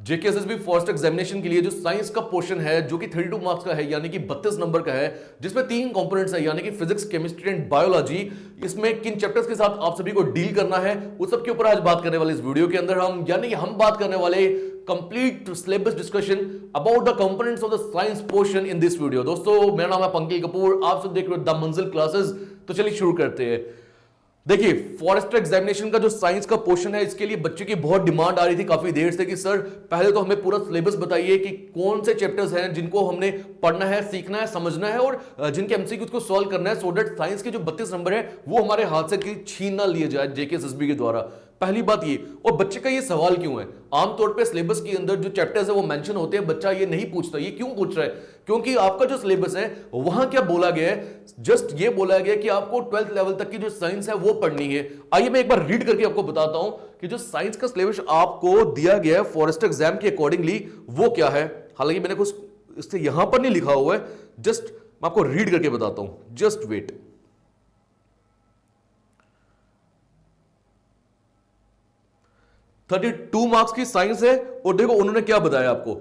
JKSSB first examination के लिए जो साइंस का पोर्शन है जो कि 32 मार्क्स का है यानी कि 32 नंबर का है, जिसमें 3 कंपोनेंट्स है यानी कि फिजिक्स, केमिस्ट्री एंड बायोलॉजी। इसमें किन चैप्टर्स के साथ आप सभी को डील करना है उस सब के ऊपर आज बात करने वाले इस वीडियो के अंदर हम, यानी कि हम बात करने वाले complete syllabus discussion about the components of the science portion in this video. दोस्तों मेरा नाम है पंकज कपूर, आप सब देख रहे हो द मंजिल क्लासेस। तो चलिए शुरू करते हैं। देखिए फॉरेस्टर एग्जामिनेशन का जो साइंस का पोर्शन है इसके लिए बच्चे की बहुत डिमांड आ रही थी काफी देर से कि सर पहले तो हमें पूरा सिलेबस बताइए कि कौन से चैप्टर्स हैं जिनको हमने पढ़ना है, सीखना है, समझना है और जिनके एमसीक्यूज को सॉल्व करना है, सो दैट साइंस के जो 32 नंबर है वो हमारे हाथ से छीन ना लिए जाए जेकेएसएसबी के द्वारा। पहली बात ये, और बच्चे का ये सवाल क्यों है, आमतौर पे सिलेबस के अंदर जो चैप्टर्स है वो मेंशन होते हैं, बच्चा ये नहीं पूछता। ये क्यों पूछ रहा है? क्योंकि आपका जो सिलेबस है वहां क्या बोला गया है, जस्ट ये बोला गया कि आपको 12th लेवल तक की जो साइंस है वो पढ़नी है। आइए मैं एक बार रीड करके आपको बताता हूं कि जो साइंस का सिलेबस आपको दिया गया है फॉरेस्टर एग्जाम के अकॉर्डिंगली वो क्या है। हालांकि मैंने कुछ इससे यहां पर नहीं लिखा हुआ है, जस्ट मैं आपको रीड करके बताता हूं, जस्ट वेट। 32 मार्क्स की साइंस है और देखो उन्होंने क्या बताया आपको,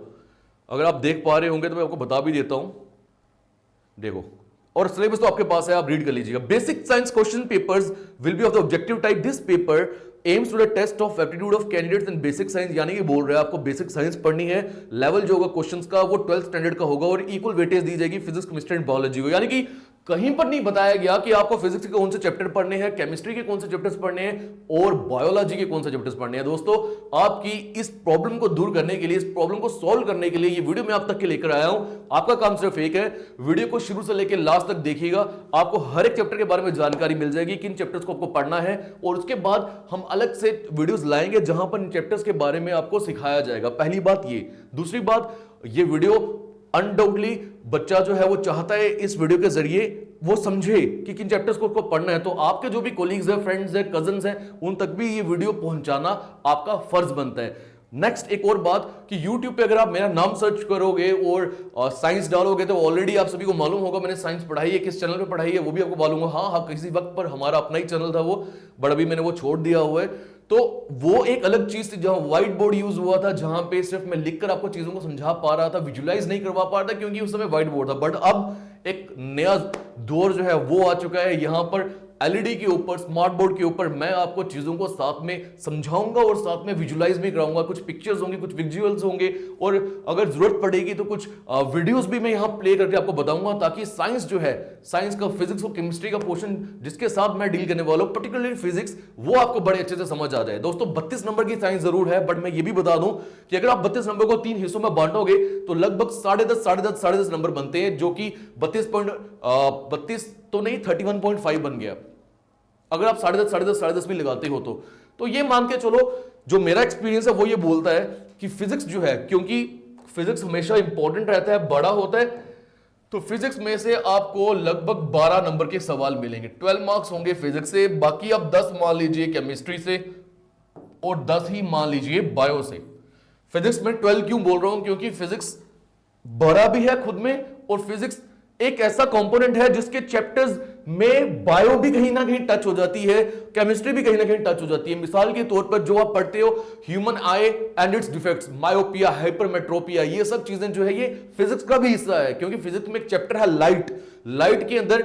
अगर आप देख पा रहे होंगे तो मैं आपको बता भी देता हूं। देखो, और सिलेबस तो आपके पास है, आप रीड कर लीजिएगा। Basic science question papers will be of the objective type. This paper aims to the test of aptitude of candidates in basic science, यानी कि बोल रहे हैं आपको बेसिक साइंस पढ़नी है। लेवल जो होगा क्वेश्चंस का वो 12th स्टैंडर्ड का होगा और इक्वल वेटेज दी जाएगी फिजिक्स, केमिस्ट्री एंड बायोलॉजी को। यानी कि कहीं पर नहीं बताया गया कि आपको फिजिक्स के कौन से चैप्टर पढ़ने हैं, केमिस्ट्री के कौन से चैप्टर्स पढ़ने हैं और बायोलॉजी के कौन से चैप्टर्स पढ़ने हैं। दोस्तों आपकी इस प्रॉब्लम को दूर करने के लिए, इस प्रॉब्लम को सॉल्व करने के लिए ये वीडियो मैं आप तक के लेकर आया हूं। आपका काम सिर्फ एक है, वीडियो को शुरू से लेकर लास्ट तक देखिएगा, आपको हर एक चैप्टर के बारे में जानकारी मिल जाएगी, किन चैप्टर्स को आपको पढ़ना है और उसके बाद हम अलग से वीडियोस लाएंगे जहां पर इन चैप्टर्स के बारे में आपको सिखाया जाएगा। पहली बात ये। दूसरी बात, ये वीडियो अनडाउटली बच्चा जो है वो चाहता है इस वीडियो के जरिए वो समझे कि किन चैप्टर्स को उसको पढ़ना है, तो आपके जो भी कोलीग्स हैं, फ्रेंड्स हैं, कजन्स हैं, उन तक भी ये वीडियो पहुंचाना आपका फर्ज बनता है। नेक्स्ट एक और बात कि YouTube पे अगर आप मेरा नाम सर्च करोगे और साइंस डालोगे तो ऑलरेडी आप सभी को मालूम होगा मैंने साइंस पढ़ाई है, किस चैनल पे पढ़ाई है वो भी आपको मालूम होगा। हाँ, किसी वक्त पर हमारा अपना ही चैनल था वो, बट अभी मैंने वो छोड़ दिया हुआ है। तो वो एक अलग चीज थी जहां व्हाइट बोर्ड यूज हुआ था, जहां पे सिर्फ मैं लिखकर आपको चीजों को समझा पा रहा था, विजुलाइज नहीं करवा पा रहा था क्योंकि उस समय व्हाइट बोर्ड था। बट अब एक नया दौर जो है वो आ चुका है, यहां पर एलईडी के ऊपर, स्मार्ट बोर्ड के ऊपर मैं आपको चीजों को साथ में समझाऊंगा और साथ में विजुलाइज भी कराऊंगा। कुछ पिक्चर्स होंगे, कुछ विजुअल्स होंगे और अगर जरूरत पड़ेगी तो कुछ वीडियोस भी मैं यहां प्ले करके आपको बताऊंगा, ताकि साइंस जो है, साइंस का, फिजिक्स और केमिस्ट्री का पोर्शन जिसके साथ मैं डील करने वाला हूं, पर्टिकुलरली फिजिक्स, वो आपको बड़े अच्छे से समझ आ जाए। दोस्तों 32 नंबर की साइंस जरूर है, बट मैं ये भी बता दूं कि अगर आप 32 नंबर को 3 हिस्सों में बांटोगे तो लगभग 10.5 नंबर बनते हैं, जो कि 32 तो नहीं 31.5 बन गया अगर आप 10.5 भी लगाते हो तो ये मान के चलो, जो मेरा एक्सपीरियंस है वो ये बोलता है कि फिजिक्स जो है, क्योंकि फिजिक्स हमेशा इंपॉर्टेंट रहता है, बड़ा होता है, तो फिजिक्स में से आपको लगभग 12 नंबर के सवाल मिलेंगे। 12 मार्क्स होंगे फिजिक्स से, बाकी आप 10 मान लीजिए केमिस्ट्री से और 10 ही मान लीजिए बायो से। फिजिक्स में 12 क्यों बोल रहा हूं? क्योंकि फिजिक्स बड़ा भी है खुद में और फिजिक्स एक ऐसा कंपोनेंट है जिसके चैप्टर्स में बायो भी कहीं ना कहीं टच हो जाती है, केमिस्ट्री भी कहीं ना कहीं टच हो जाती है। मिसाल के तौर पर जो आप पढ़ते हो human I and it's defects, myopia, hypermetropia, ये सब चीजें जो है ये फिजिक्स का भी हिस्सा है। क्योंकि फिजिक्स में एक चैप्टर है लाइट, लाइट के अंदर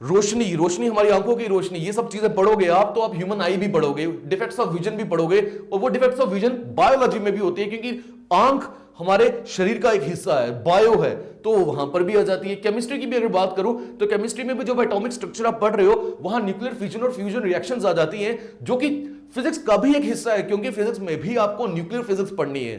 रोशनी, रोशनी हमारी आंखों की रोशनी, ये सब चीजें पढ़ोगे आप तो आप ह्यूमन आई भी पढ़ोगे, डिफेक्ट्स ऑफ विजन भी पढ़ोगे, और वो डिफेक्ट्स ऑफ विजन बायोलॉजी में भी होती है क्योंकि आंख हमारे शरीर का एक हिस्सा है, बायो है, तो वहां पर भी आ जाती है। केमिस्ट्री की भी अगर बात करूं तो केमिस्ट्री में भी जब एटॉमिक स्ट्रक्चर आप पढ़ रहे हो वहां न्यूक्लियर फिजन और फ्यूजन रिएक्शंस आ जाती हैं, जो कि फिजिक्स का भी एक हिस्सा है, क्योंकि फिजिक्स में भी आपको न्यूक्लियर फिजिक्स पढ़नी है।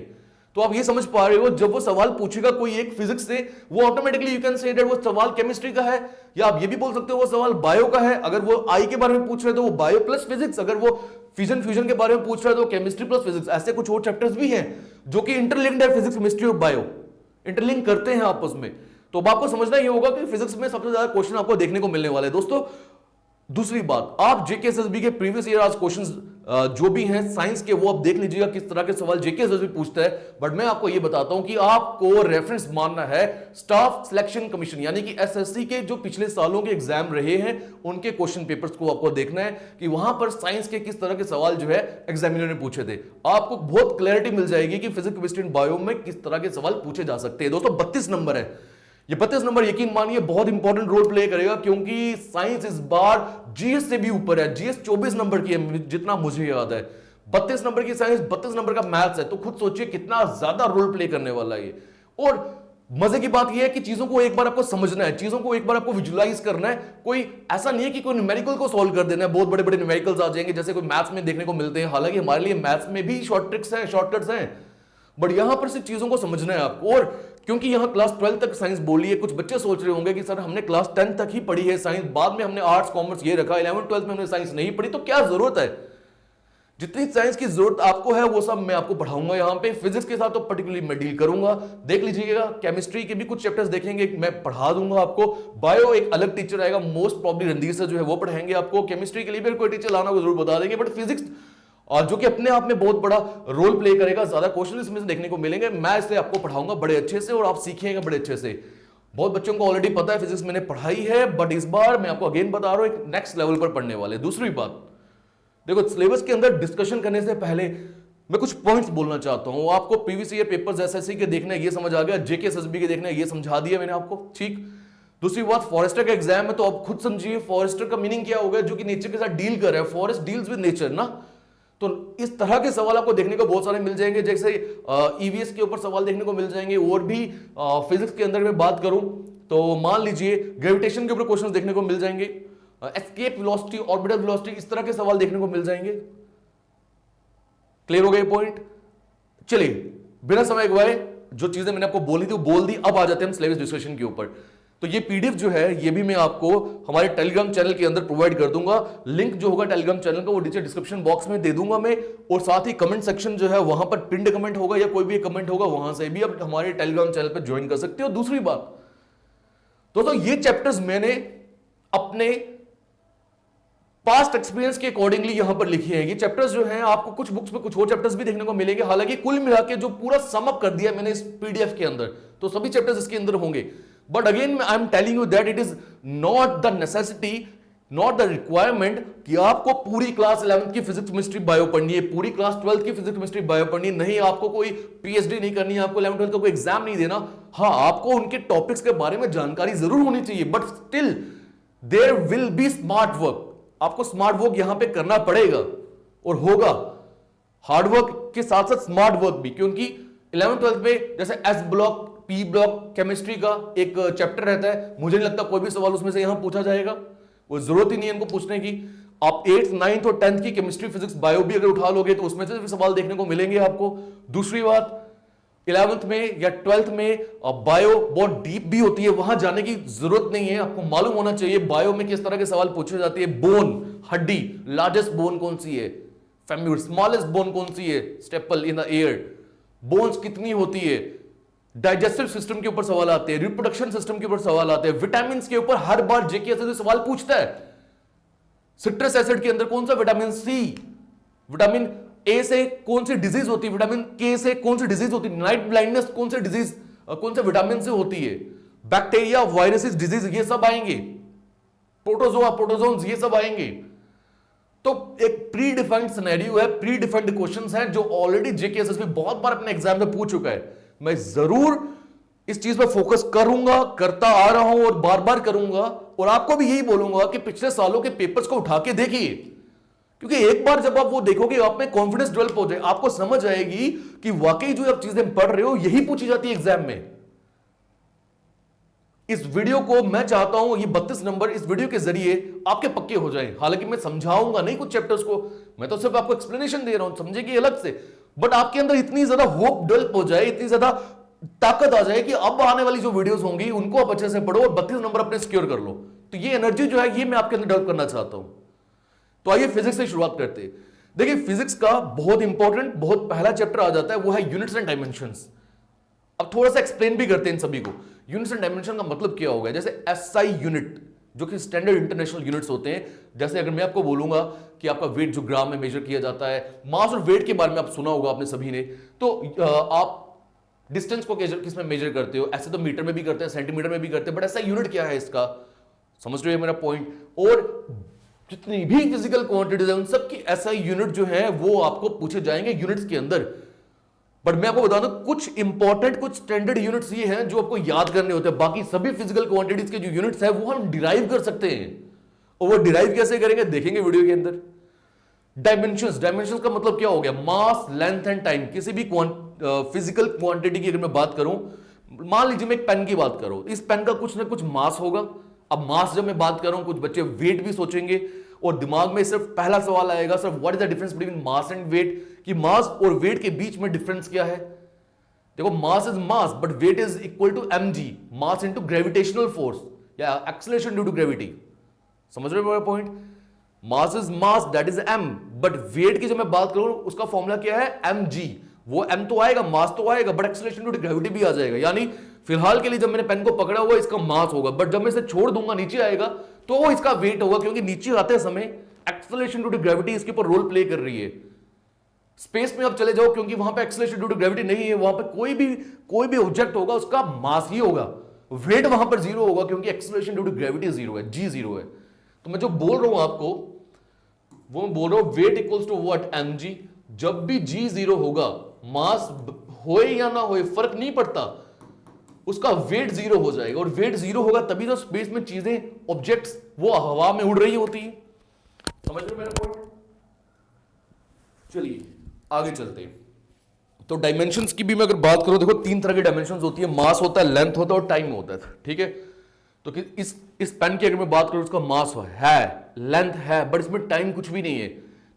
तो आप ये समझ पा रहे हो, जब वो सवाल पूछेगा कोई एक फिजिक्स से, वो automatically you can say that वो सवाल केमिस्ट्री का है, या आप ये भी बोल सकते हो वो सवाल बायो का है। अगर वो आई के बारे में पूछ रहे हैं तो वो बायो प्लस फिजिक्स, अगर वो फ्यूजन के बारे में पूछ रहा है तो केमिस्ट्री प्लस फिजिक्स। ऐसे कुछ और चैप्टर्स भी हैं जो कि इंटरलिंक्ड है, फिजिक्स, केमिस्ट्री और बायो इंटरलिंक करते हैं आपस में। तो अब आपको समझना ये होगा कि फिजिक्स में सबसे ज्यादा क्वेश्चन आपको देखने को मिलने वाले हैं। दोस्तों दूसरी बात, आप जेकेएसएसबी के प्रीवियस ईयर आज क्वेश्चंस जो भी हैं साइंस के, वो आप देख लीजिएगा किस तरह के सवाल जेकेएसएसबी पूछता है। बट मैं आपको ये बताता हूं कि आपको रेफरेंस मानना है स्टाफ सिलेक्शन कमीशन यानी कि एसएससी के जो पिछले सालों के एग्जाम रहे हैं उनके क्वेश्चन पेपर्स को आपको देखना है कि वहां पर साइंस के किस तरह के सवाल जो है एग्जामिनर ने पूछे थे। आपको बहुत क्लैरिटी मिल जाएगी कि फिजिक्स, केमिस्ट्री एंड बायो में किस तरह के सवाल पूछे जा सकते हैं। दोस्तों 32 नंबर है, ये 32 नंबर यकीन मानिए बहुत इंपॉर्टेंट रोल प्ले करेगा, क्योंकि साइंस इस बार जीएस से भी ऊपर है। जीएस 24 नंबर की है जितना मुझे याद है, 32 नंबर की साइंस, 32 नंबर का मैथ्स है। तो खुद सोचिए कितना ज्यादा रोल प्ले करने वाला है ये। और मजे की बात यह है कि चीजों को एक बार आपको समझना है, चीजों को एक बार आपको विजुलाइज करना है। कोई ऐसा नहीं है कि कोई न्यूमेरिकल को सॉल्व कर देना है, बहुत बड़े बड़े न्यूमेरिकल्स आ जाएंगे जैसे कोई मैथ्स में देखने को मिलते हैं। हालांकि हमारे लिए मैथ्स में भी शॉर्ट ट्रिक्स हैं, शॉर्टकट्स हैं, बट यहां पर सिर्फ चीजों को समझना है आपको। और क्योंकि यहां क्लास 12 तक साइंस बोली है, कुछ बच्चे सोच रहे होंगे कि सर हमने क्लास 10 तक ही पढ़ी है साइंस, बाद में हमने आर्ट्स कॉमर्स ये रखा, 11 12 में हमने साइंस नहीं पढ़ी, तो क्या जरूरत है? जितनी साइंस की जरूरत आपको है वो सब मैं आपको पढ़ाऊंगा यहां पे। फिजिक्स के साथ तो पर्टिकुलरली मैं डील करूंगा, देख लीजिएगा। केमिस्ट्री के भी कुछ चैप्टर्स देखेंगे, मैं पढ़ा दूंगा आपको। बायो एक अलग टीचर आएगा, मोस्ट प्रॉब्ली रणधीर सर जो है वो पढ़ाएंगे आपको। केमिस्ट्री के लिए भी कोई टीचर लाना वो जरूर बता देंगे। बट फिजिक्स और जो कि अपने आप में बहुत बड़ा रोल प्ले करेगा, ज्यादा क्वेश्चन इसमें से देखने को मिलेंगे, मैं इसे आपको पढ़ाऊंगा बड़े अच्छे से और आप सीखिएगा बड़े अच्छे से। बहुत बच्चों को ऑलरेडी पता है फिजिक्स मैंने पढ़ाई है, बट इस बार मैं आपको अगेन बता रहा हूं एक नेक्स्ट लेवल पर पढ़ने वाले। दूसरी बात देखो, सिलेबस के अंदर डिस्कशन करने से पहले मैं कुछ पॉइंट्स बोलना चाहता हूं। आपको प्रीवियस ईयर पेपर्स एसएससी के देखने ये समझ आ गया, जेकेएसएसबी के देखने ये समझा दिया मैंने आपको, ठीक। दूसरी बात, फॉरेस्टर का एग्जाम है तो आप खुद समझिए फॉरेस्टर का मीनिंग क्या होगा, जो कि नेचर के साथ डील कर रहा है। फॉरेस्ट डील्स विद नेचर ना, तो इस तरह के सवाल आपको देखने को बहुत सारे मिल जाएंगे। जैसे ईवीएस के ऊपर सवाल देखने को मिल जाएंगे, और भी फिजिक्स के अंदर मैं बात करूं तो मान लीजिए ग्रेविटेशन के ऊपर क्वेश्चंस देखने को मिल जाएंगे, एस्केप वेलोसिटी, ऑर्बिटल वेलोसिटी, इस तरह के सवाल देखने को मिल जाएंगे। क्लियर हो गए पॉइंट? चलिए बिना समय गवाए जो चीजें मैंने आपको बोली थी वो बोल दी, अब आ जाते हैं हम सिलेबस डिस्कशन के ऊपर। तो ये पीडीएफ जो है ये भी मैं आपको हमारे टेलीग्राम चैनल के अंदर प्रोवाइड कर दूंगा। लिंक जो होगा टेलीग्राम चैनल का वो नीचे डिस्क्रिप्शन बॉक्स में दे दूंगा मैं, और साथ ही कमेंट सेक्शन जो है वहां पर पिंड कमेंट होगा या कोई भी कमेंट होगा, वहां से भी आप हमारे टेलीग्राम चैनल पर ज्वाइन कर सकते हो। दूसरी बात दोस्तों, ये चैप्टर्स मैंने अपने पास्ट एक्सपीरियंस के अकॉर्डिंगली यहां पर लिखी है। ये चैप्टर्स जो हैं आपको कुछ बुक्स में कुछ और चैप्टर्स भी देखने को मिलेंगे, हालांकि कुल मिला के जो पूरा सम अप कर दिया मैंने इस पीडीएफ के अंदर, तो सभी चैप्टर्स इसके अंदर होंगे। But again I am telling you that it is not the necessity, not the requirement कि आपको पूरी क्लास 11th की फिजिक्स, केमिस्ट्री, बायो पढ़नी है, पूरी क्लास 12th की फिजिक्स, केमिस्ट्री, बायो पढ़नी है। नहीं, आपको कोई पीएचडी नहीं करनी है, आपको 11th 12th का कोई एग्जाम नहीं देना। हाँ, आपको उनके टॉपिक्स के बारे में जानकारी जरूर होनी चाहिए, but still there will be smart work. आपको स्मार्ट वर्क यहां पे करना पड़ेगा और होगा, हार्ड वर्क के साथ साथ स्मार्ट वर्क भी, क्योंकि 11th 12th में जैसे S block, P block chemistry का एक चैप्टर रहता है, मुझे नहीं लगता कोई भी सवाल उसमें से यहां पूछा जाएगा, वो जरूरत ही नहीं है इनको पूछने की। आप 8th 9th और 10th की केमिस्ट्री, फिजिक्स, बायो भी अगर उठा लोगे तो उसमें से भी सवाल देखने को मिलेंगे आपको। दूसरी बात, 11th में या 12th में बायो बहुत डीप भी होती है, वहां जाने की जरूरत नहीं है। आपको मालूम होना चाहिए बायो में किस तरह के सवाल पूछे जाते हैं। बोन, हड्डी, लार्जेस्ट बोन कौन सी है, फेम्यूर, स्मॉलेस्ट बोन कौन सी है, staple in the air, bones कितनी होती है, डाइजेस्टिव सिस्टम के ऊपर सवाल आते हैं, रिप्रोडक्शन सिस्टम के ऊपर सवाल आते हैं, विटामिन के ऊपर हर बार जेके सवाल पूछता है। सिट्रस एसिड के अंदर कौन सा विटामिन सी, विटामिन ए से कौन सी डिजीज होती है, विटामिन के से कौन सी डिजीज होती है, नाइट ब्लाइंडनेस कौन सी डिजीज, कौन से विटामिन से होती है, बैक्टीरिया, वायरसेस, डिजीज, ये सब आएंगे, प्रोटोजोआ, प्रोटोजोन्स, ये सब आएंगे। तो एक प्री डिफाइंड सिनेरियो है, प्री डिफाइंड क्वेश्चंस हैं जो ऑलरेडी जेकेएसएसबी बहुत बार अपने एग्जाम में पूछ चुका है। मैं जरूर इस चीज पर फोकस करूंगा, करता आ रहा हूं और बार बार करूंगा, और आपको भी यही बोलूंगा कि पिछले सालों के पेपर्स को उठा के देखिए, क्योंकि एक बार जब आप वो देखोगे आप में कॉन्फिडेंस डेवलप हो जाए, आपको समझ आएगी कि वाकई जो आप चीजें पढ़ रहे हो यही पूछी जाती है एग्जाम में। इस वीडियो को मैं चाहता हूं ये 32 नंबर इस वीडियो के जरिए आपके पक्के हो जाएं। हालांकि मैं समझाऊंगा नहीं कुछ चैप्टर्स को, मैं तो सिर्फ आपको एक्सप्लेनेशन दे रहा हूं, समझेगी अलग से, बट आपके अंदर इतनी ज्यादा होप डेवलप हो जाए, इतनी ज्यादा ताकत आ जाए कि अब आने वाली जो वीडियोस होंगी उनको आप अच्छे से पढ़ो और 32 नंबर अपने सिक्योर कर लो। तो ये एनर्जी जो है ये मैं आपके अंदर डेवलप करना चाहता हूं। तो आइए फिजिक्स से शुरुआत करते हैं। देखिए फिजिक्स का बहुत इंपॉर्टेंट बहुत पहला चैप्टर आ जाता है, वो है यूनिट्स एंड डायमेंशंस। अब थोड़ा सा एक्सप्लेन भी करते हैं इन सभी को। यूनिट्स एंड डायमेंशन का मतलब क्या होगा, जैसे एसआई यूनिट, जो कि स्टैंडर्ड इंटरनेशनल यूनिट्स होते हैं। जैसे अगर मैं आपको बोलूंगा कि आपका वेट जो ग्राम में मेजर किया जाता है, मास और वेट के बारे में आप सुना होगा आपने सभी ने, तो आप डिस्टेंस को किस में मेजर करते हो? ऐसे तो मीटर में भी करते हैं, सेंटीमीटर में भी करते हैं, बट ऐसा यूनिट क्या है इसका? समझ रहे हो मेरा पॉइंट? और जितनी भी फिजिकल क्वांटिटीज है उन सब की एसआई यूनिट जो है वो आपको पूछे जाएंगे यूनिट्स के अंदर। बट मैं आपको बता दूं कुछ इंपॉर्टेंट, कुछ स्टैंडर्ड यूनिट्स ये हैं जो आपको याद करने होते हैं। बाकी सभी फिजिकल क्वांटिटीज के जो यूनिट्स है वो हम डिराइव कर सकते हैं। और वो डिराइव कैसे करेंगे देखेंगे वीडियो के अंदर। डायमेंशंस, डायमेंशंस का मतलब क्या हो गया? मास, लेंथ एंड टाइम। किसी भी फिजिकल क्वांटिटी की अगर मैं बात करूं, मान लीजिए मैं एक पेन की बात करूं, इस पेन का कुछ ना कुछ मास होगा। अब मास जब मैं बात कर रहा हूं, कुछ बच्चे वेट भी सोचेंगे और दिमाग में सिर्फ पहला सवाल आएगा, sir what is the difference between mass and weight, कि मास और वेट के बीच में डिफरेंस क्या है? देखो mass is mass but weight is equal to mg, mass into gravitational force या एक्सेलरेशन ड्यू टू ग्रेविटी। समझ रहे हो मेरा point? Mass is mass that is m, but weight की जब मैं बात करूं उसका फॉर्मूला क्या है? mg। वो m तो आएगा, मास तो आएगा, but acceleration due to gravity भी आ जाएगा। यानी फिलहाल के लिए जब मैंने पेन को पकड़ा हुआ इसका मास होगा, बट जब मैं इसे छोड़ दूंगा नीचे आएगा तो वो इसका वेट होगा, क्योंकि नीचे आते समय एक्सेलरेशन ड्यू टू ग्रेविटी इसके ऊपर रोल प्ले कर रही है। स्पेस में आप चले जाओ, क्योंकि वहां पे एक्सेलरेशन ड्यू टू ग्रेविटी नहीं है, वहां पे कोई भी ऑब्जेक्ट होगा उसका मास ही होगा, वेट वहां पर जीरो होगा, क्योंकि acceleration due to gravity zero है, जी जीरो है। तो मैं जो बोल रहा हूं आपको वो मैं बोल रहा हूं weight equals to what? mg। जब भी g जीरो होगा, मास होए या ना होए फर्क नहीं पड़ता, उसका वेट जीरो हो जाएगा। और वेट जीरो होगा तभी तो स्पेस में चीजें, ऑब्जेक्ट्स वो हवा में उड़ रही होती है। समझ रहे हो मेरा पॉइंट? चलिए आगे चलते हैं। तो डायमेंशंस की भी मैं अगर बात करूं, देखो तीन तरह की डायमेंशंस होती है, मास होता है, लेंथ होता है और टाइम होता है। ठीक है, तो कि इस पेन की अगर मैं बात करूं, उसका मास है, लेंथ है, बट इसमें टाइम कुछ भी नहीं है।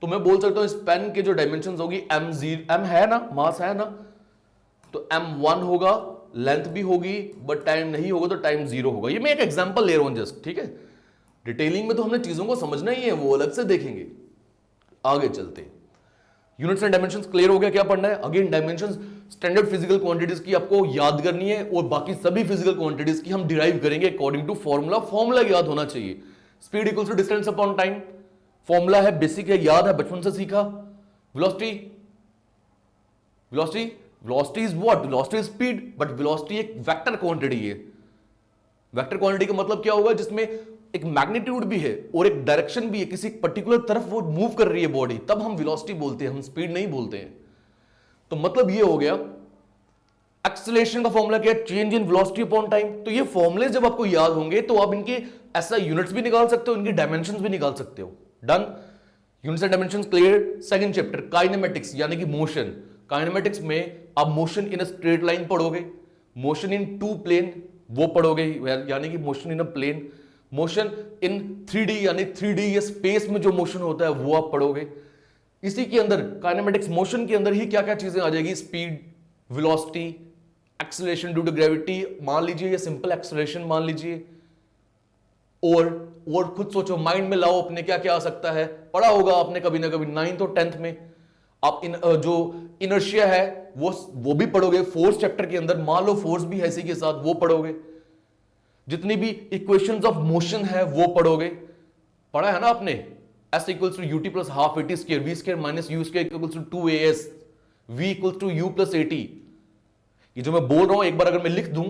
तो मैं बोल सकता हूं इस पेन के जो डायमेंशंस होगी m है ना, मास है ना, तो m1 होगा, लेंथ भी होगी, बट टाइम नहीं होगा, तो टाइम जीरो होगा। ये मैं एक एग्जांपल ले रहा हूं जस्ट, ठीक है। डिटेलिंग में तो हमने चीजों को समझना ही है, वो अलग से देखेंगे। आगे चलते हैं। यूनिट्स एंड डायमेंशंस क्लियर हो गया, क्या पढ़ना है? Again dimensions standard physical quantities की आपको याद करनी है, और बाकी सभी फिजिकल क्वांटिटीज की हम डिराइव करेंगे अकॉर्डिंग टू फॉर्मूला याद होना चाहिए। Speed equals to distance upon time, formula है, बेसिक है, याद है, बचपन से सीखा। Velocity is what? Velocity is speed, but velocity एक वेक्टर क्वांटिटी है। वेक्टर क्वांटिटी का मतलब क्या होगा? जिसमें एक मैग्नीट्यूड भी है और एक डायरेक्शन भी है, किसी पर्टिकुलर तरफ वो मूव कर रही है बॉडी, तब हम वेलोसिटी बोलते हैं, हम स्पीड नहीं बोलते हैं। तो मतलब ये हो गया। एक्सेलरेशन का फॉर्मूला क्या है? Change in velocity upon time. तो ये फॉर्मूले जब आपको याद होंगे तो आप इनके ऐसा यूनिट्स भी निकाल सकते हो, इनकी डायमेंशंस भी निकाल सकते हो। Done, units and dimensions clear. Second chapter kinematics यानी कि मोशन। काइनेमेटिक्स में आप motion in a straight line पढ़ोगे, मोशन इन टू प्लेन वो पढ़ोगे, यानी कि motion in a plane, motion in 3D यानी 3D या स्पेस में जो मोशन होता है वो आप पढ़ोगे। इसी के अंदर काइनेमेटिक्स मोशन के अंदर ही क्या क्या चीजें आ जाएगी? Speed, velocity, acceleration due to gravity मान लीजिए, या सिंपल एक्सेलरेशन मान लीजिए, और खुद सोचो, माइंड में लाओ अपने, क्या क्या आ सकता है। पढ़ा होगा आपने कभी ना कभी 9th और 10th में। आप जो इनर्शिया है वो भी पढ़ोगे फोर्स चैप्टर के अंदर, मान लो फोर्स भी है इसी के साथ, वो पढ़ोगे। जितनी भी इक्वेशंस ऑफ मोशन है वो पढ़ोगे, पढ़ा है ना आपने? S equals to ut plus half at square, v square minus u square equals to 2as, v equals to u plus 80। ये जो मैं बोल रहा हूं एक बार अगर मैं लिख दूं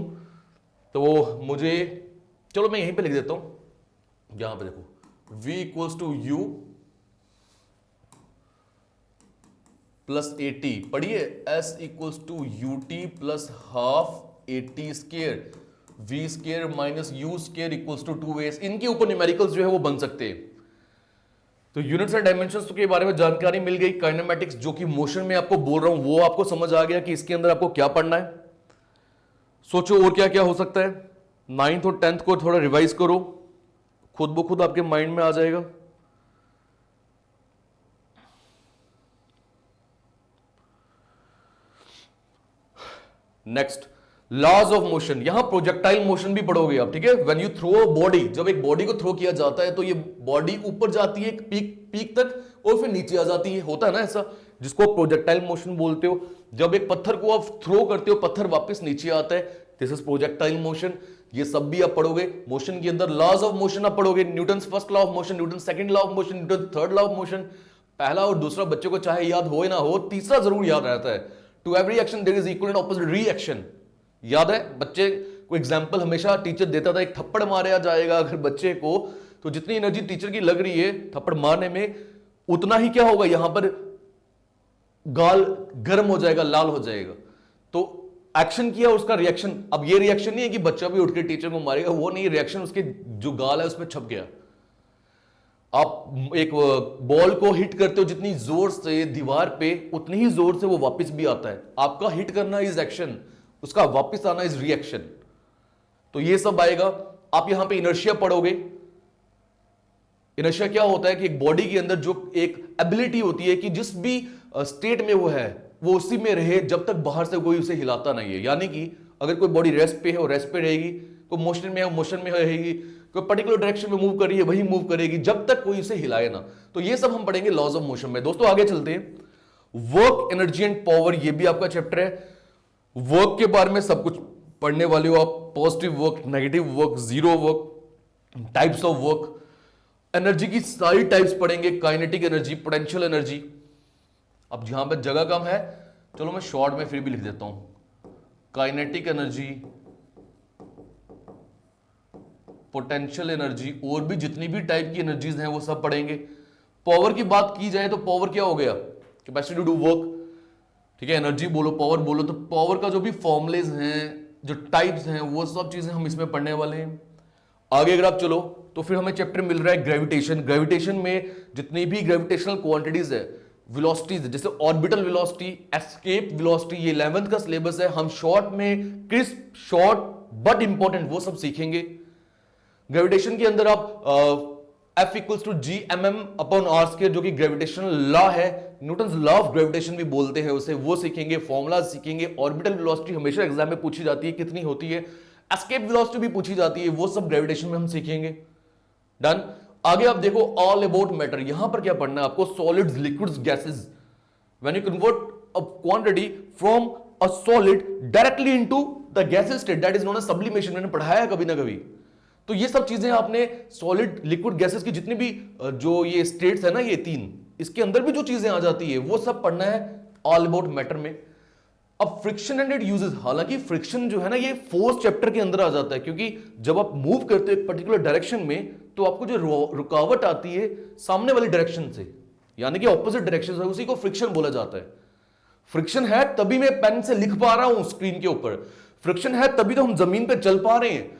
तो मुझे, चलो मैं यहीं पे लिख देता हूं, यहां पे देखो, v equals to u plus 80, पढ़िए, s equals to ut plus half 80 square, v square minus u square equals to 2as। इनके ऊपर न्यूमेरिकल्स जो है वो बन सकते हैं। तो यूनिट्स एंड डायमेंशंस के बारे में जानकारी मिल गई। काइनेमेटिक्स जो कि मोशन में आपको बोल रहा हूं वो आपको समझ आ गया कि इसके अंदर आपको क्या पढ़ना है। सोचो और क्या क्या हो सकता है। 9th और 10th को थोड़ा रिवाइज करो, खुद ब खुद आपके माइंड में आ जाएगा। Next, laws of motion. यहां प्रोजेक्टाइल मोशन भी पढ़ोगे आप, ठीक है। When you throw a body, जब एक बॉडी को थ्रो किया जाता है तो ये बॉडी ऊपर जाती है एक पीक तक और फिर नीचे आ जाती है, होता है ना ऐसा, जिसको आप प्रोजेक्टाइल मोशन बोलते हो। जब एक पत्थर को आप थ्रो करते हो, पत्थर वापस नीचे आता है, दिस इज प्रोजेक्टाइल मोशन। ये सब भी आप पढ़ोगे। मोशन के अंदर लॉज ऑफ मोशन आप पढ़ोगे, Newton first law of motion, Newton second law of motion, Newton third law of motion. पहला और दूसरा बच्चे को चाहे याद हो या ना हो, तीसरा जरूर याद रहता है। To every action there is equal and opposite reaction. याद है बच्चे को एग्जाम्पल हमेशा टीचर देता था, एक थप्पड़ मारा जाएगा अगर बच्चे को, तो जितनी एनर्जी टीचर की लग रही है थप्पड़ मारने में, उतना ही क्या होगा, यहां पर गाल गर्म हो जाएगा, लाल हो जाएगा। तो एक्शन किया, उसका रिएक्शन। अब ये रिएक्शन नहीं है कि बच्चा भी उठ के टीचर को मारेगा, वो नहीं, रिएक्शन उसके जो गाल है उसमें छप गया। आप एक बॉल को हिट करते हो जितनी जोर से दीवार पे, उतनी ही जोर से वो वापस भी आता है। आपका हिट करना इज एक्शन, उसका वापस आना इज रिएक्शन। तो ये सब आएगा। आप यहां पे इनर्शिया पढ़ोगे। इनर्शिया क्या होता है कि एक बॉडी के अंदर जो एक एबिलिटी होती है कि जिस भी स्टेट में वो है वो उसी में रहे जब तक बाहर से कोई उसे हिलाता नहीं है। यानी कि अगर कोई बॉडी रेस्ट पे है और रेस्ट पे रहेगी, कोई मोशन में है मोशन में रहेगी, कोई पर्टिकुलर डायरेक्शन में मूव कर रही है वही मूव करेगी जब तक कोई उसे हिलाए ना। तो ये सब हम पढ़ेंगे लॉज ऑफ मोशन में। दोस्तों आगे चलते हैं। वर्क, एनर्जी एंड पावर, ये भी आपका चैप्टर है। वर्क के बारे में सब कुछ पढ़ने वाले हो आप। Positive work, negative work, zero work, types of work. Energy की सारी टाइप्स पढ़ेंगे, काइनेटिक एनर्जी, पोटेंशियल एनर्जी। अब जहां पर जगह कम है, चलो मैं शॉर्ट में फिर भी लिख देता हूं। काइनेटिक एनर्जी, पोटेंशियल एनर्जी, और भी जितनी भी टाइप की एनर्जीज हैं वो सब पढ़ेंगे। पावर की बात की जाए तो पावर क्या हो गया, कैपेसिटी टू डू वर्क। ठीक है, एनर्जी बोलो, पावर बोलो, तो पावर का जो भी फॉर्मुलेज हैं, जो टाइप्स हैं, वो सब चीजें हम इसमें पढ़ने वाले हैं। आगे अगर आप चलो तो फिर हमें चैप्टर मिल रहा है ग्रेविटेशन। ग्रेविटेशन में जितनी भी ग्रेविटेशनल क्वांटिटीज है, वेलोसिटीज, जैसे ऑर्बिटल वेलोसिटी, एस्केप वेलोसिटी, ये 11th का सिलेबस है। हम शॉर्ट में, क्रिस्प, शॉर्ट बट इंपॉर्टेंट, वो सब सीखेंगे। ग्रेविटेशन के अंदर आप F equals to G M M upon R square, जो कि ग्रेविटेशनल लॉ है, न्यूटन्स लॉ ऑफ ग्रेविटेशन भी बोलते हैं उसे, वो सीखेंगे। फॉर्मूला सीखेंगे। ऑर्बिटल वेलोसिटी हमेशा एग्जाम में पूछी जाती है, कितनी होती है। एस्केप वेलोसिटी भी पूछी जाती है, वो सब ग्रेविटेशन में हम सीखेंगे। डन। आगे आप देखो ऑल अबाउट मैटर। यहां पर क्या पढ़ना है आपको, solids, liquids, gases. When you convert a quantity from a solid directly into the gases state, that is known as sublimation. मैंने पढ़ाया कभी ना कभी। तो ये सब चीजें आपने सॉलिड, लिक्विड, गैसेस की जितनी भी जो ये स्टेट्स है ना, ये तीन, इसके अंदर भी जो चीजें आ जाती है वो सब पढ़ना है ऑल अबाउट मैटर में। अब फ्रिक्शन एंड इट यूजेस, हालांकि फ्रिक्शन जो है ना ये फोर्थ चैप्टर के अंदर आ जाता है, क्योंकि जब आप मूव करते हो एक पर्टिकुलर डायरेक्शन में तो आपको जो रुकावट आती है सामने वाली डायरेक्शन से, यानी कि ऑपोजिट डायरेक्शन से, उसी को फ्रिक्शन बोला जाता है। फ्रिक्शन है तभी मैं पेन से लिख पा रहा हूं स्क्रीन के ऊपर, फ्रिक्शन है तभी तो हम जमीन पे चल पा रहे हैं।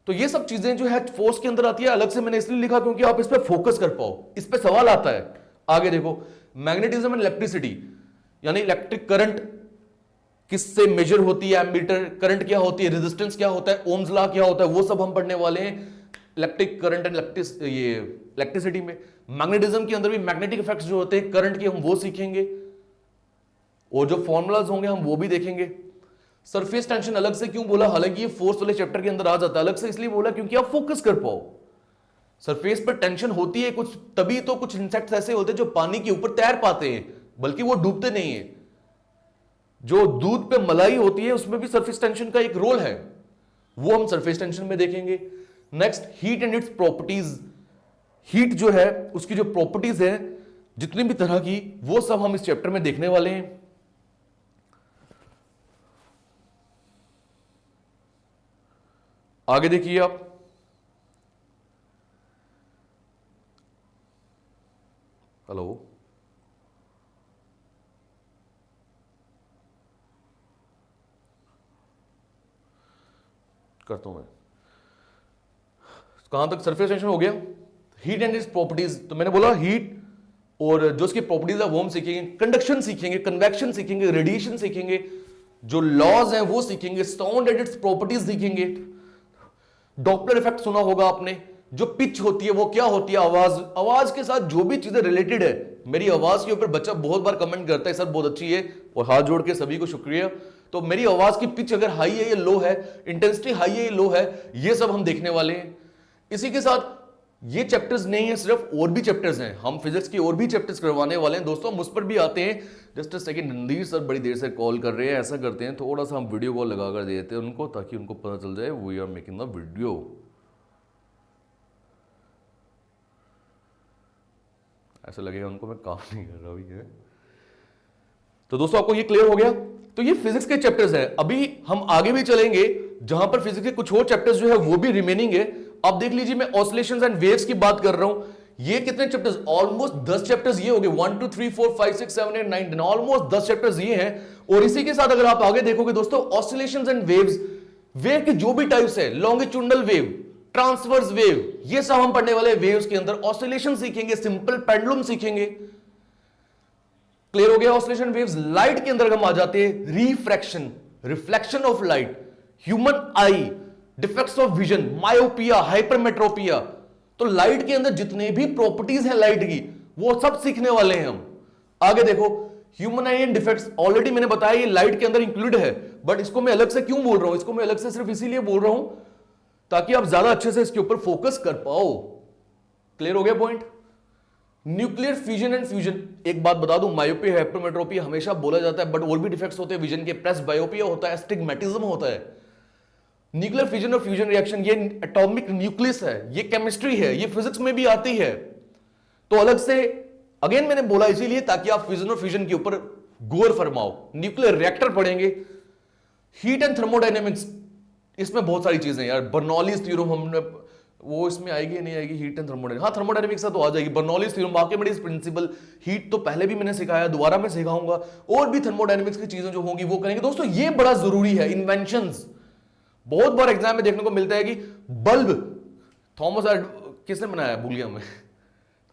तो ये सब चीजें जो है फोर्स के अंदर आती है। अलग से मैंने इसलिए लिखा क्योंकि आप इस पे फोकस कर पाओ, इस पे सवाल आता है। आगे देखो मैग्नेटिज्म एंड इलेक्ट्रिसिटी, यानी इलेक्ट्रिक करंट किससे मेजर होती है, एमीटर करंट क्या होती है, रेजिस्टेंस क्या होता है, ओम्स लॉ क्या होता है, वो सब हम पढ़ने वाले हैं इलेक्ट्रिक करंट एंड इलेक्ट्रिसिटी में। मैग्नेटिज्म के अंदर भी मैग्नेटिक इफेक्ट्स जो होते हैं करंट के, हम वो सीखेंगे, और जो फॉर्मूलाज होंगे हम वो भी देखेंगे। सरफेस टेंशन अलग से क्यों बोला, हालांकि ये फोर्स वाले चैप्टर के अंदर आ जाता है, अलग से इसलिए बोला क्योंकि आप फोकस कर पाओ। सरफेस पर टेंशन होती है कुछ, तभी तो कुछ इंसेक्ट्स ऐसे होते हैं जो पानी के ऊपर तैर पाते हैं, बल्कि वो डूबते नहीं है। जो दूध पे मलाई होती है उसमें भी सरफेस टेंशन का एक रोल है, वो हम सरफेस टेंशन में देखेंगे। Next heat and its properties, heat जो है उसकी जो प्रॉपर्टीज है जितनी भी तरह की, वो सब हम इस चैप्टर में देखने वाले हैं। आगे देखिए आप, हेलो, करता हूं मैं। कहां तक सरफेस टेंशन हो गया, हीट एंड इट्स प्रॉपर्टीज। तो मैंने बोला हीट और जो उसकी प्रॉपर्टीज है वो हम सीखेंगे। कंडक्शन सीखेंगे, कन्वेक्शन सीखेंगे, रेडिएशन सीखेंगे, जो लॉज हैं वो सीखेंगे, साउंड एंड इट्स प्रॉपर्टीज सीखेंगे। डॉपलर इफेक्ट सुना होगा आपने, जो पिच होती है वो क्या होती है, आवाज, आवाज के साथ जो भी चीजें रिलेटेड है। मेरी आवाज के ऊपर बच्चा बहुत बार कमेंट करता है सर बहुत अच्छी है, और हाथ जोड़ के सभी को शुक्रिया। तो मेरी आवाज की पिच अगर हाई है या लो है, इंटेंसिटी हाई है या लो है, ये सब हम देखने वाले हैं। इसी के साथ ये चैप्टर्स नहीं है सिर्फ, और भी चैप्टर्स हैं, हम फिजिक्स की और भी चैप्टर्स करवाने वाले हैं दोस्तों, हम उस पर भी आते हैं। Just a second, Randhir sir बड़ी देर से कॉल कर रहे हैं। ऐसा करते हैं थोड़ा सा हम वीडियो कॉल लगा कर देते हैं उनको, ताकि उनको पता चल जाए we are making the video. ऐसा लगेगा उनको मैं काम नहीं कर रहा अभी है। तो दोस्तों आपको ये क्लियर हो गया। तो ये फिजिक्स के चैप्टर्स हैं। अभी हम आगे भी चलेंगे जहां पर फिजिक्स के कुछ और चैप्टर्स जो है वो भी रिमेनिंग है। अब देख लीजिए, मैं ऑसिलेशंस एंड वेव्स की बात कर रहा हूं। ये कितने चैप्टर्स, ऑलमोस्ट 10 चैप्टर्स ये हो गए। 1 2 3 4 5 6 7 8 9 10, ऑलमोस्ट 10 चैप्टर्स ये हैं। और इसी के साथ अगर आप आगे देखोगे दोस्तों, ऑसिलेशंस एंड वेव्स, वेव के जो भी टाइप्स है, लॉन्गिट्यूडनल वेव, ट्रांसवर्स वेव, ये सब हम पढ़ने वाले वेव्स के अंदर। ऑसिलेशन सीखेंगे, सिंपल पेंडुलम सीखेंगे। क्लियर हो गया ऑसिलेशन वेव्स। लाइट के अंदर हम आ जाते हैं, refraction, reflection of light, human I, defects of vision, myopia, hypermetropia. तो लाइट के अंदर जितने भी प्रॉपर्टीज हैं लाइट की, वो सब सीखने वाले हैं हम। आगे देखो, human I and defects, already मैंने बताया ये लाइट के अंदर इंक्लूड है, बट इसको मैं अलग से क्यों बोल रहा हूं, इसको मैं अलग से सिर्फ इसीलिए बोल रहा हूं ताकि आप ज्यादा अच्छे से इसके ऊपर फोकस कर पाओ। क्लियर हो गया point. Nuclear fusion and fusion, एक बात बता दूं, मायोपिया, हाइपरमेट्रोपिया हमेशा बोला जाता है, बट और भी डिफेक्ट्स होते हैं विजन के। प्रेस बायोपिया होता है, एस्टिग्मेटिज्म होता है। न्यूक्लियर फ्यूजन और फ्यूजन रिएक्शन, ये एटॉमिक न्यूक्लियस है, ये केमिस्ट्री है, ये फिजिक्स में भी आती है। तो अलग से अगेन मैंने बोला इसीलिए ताकि आप फ्यूजन और फ्यूजन के ऊपर गौर फरमाओ। न्यूक्लियर रिएक्टर पढ़ेंगे, हीट एंड थर्मोडायनेमिक्स, इसमें बहुत सारी चीजें यार। बर्नौलीज थ्योरम हमने, वो इसमें आएगी नहीं आएगी, हीट एंड थर्मोडायनेमिक्स, हाँ थर्मोडायनेमिक्स तो आ जाएगी। Bernoulli's theorem, Archimedes principal, heat तो पहले भी मैंने सिखाया, दोबारा मैं सिखाऊंगा। और भी थर्मोडायनेमिक्स की चीजें जो होंगी वो करेंगे दोस्तों। ये बड़ा जरूरी है। इन्वेंशंस, बहुत बार एग्जाम में देखने को मिलता है कि बल्ब थॉमस किसने बनाया, भूल गया मैं,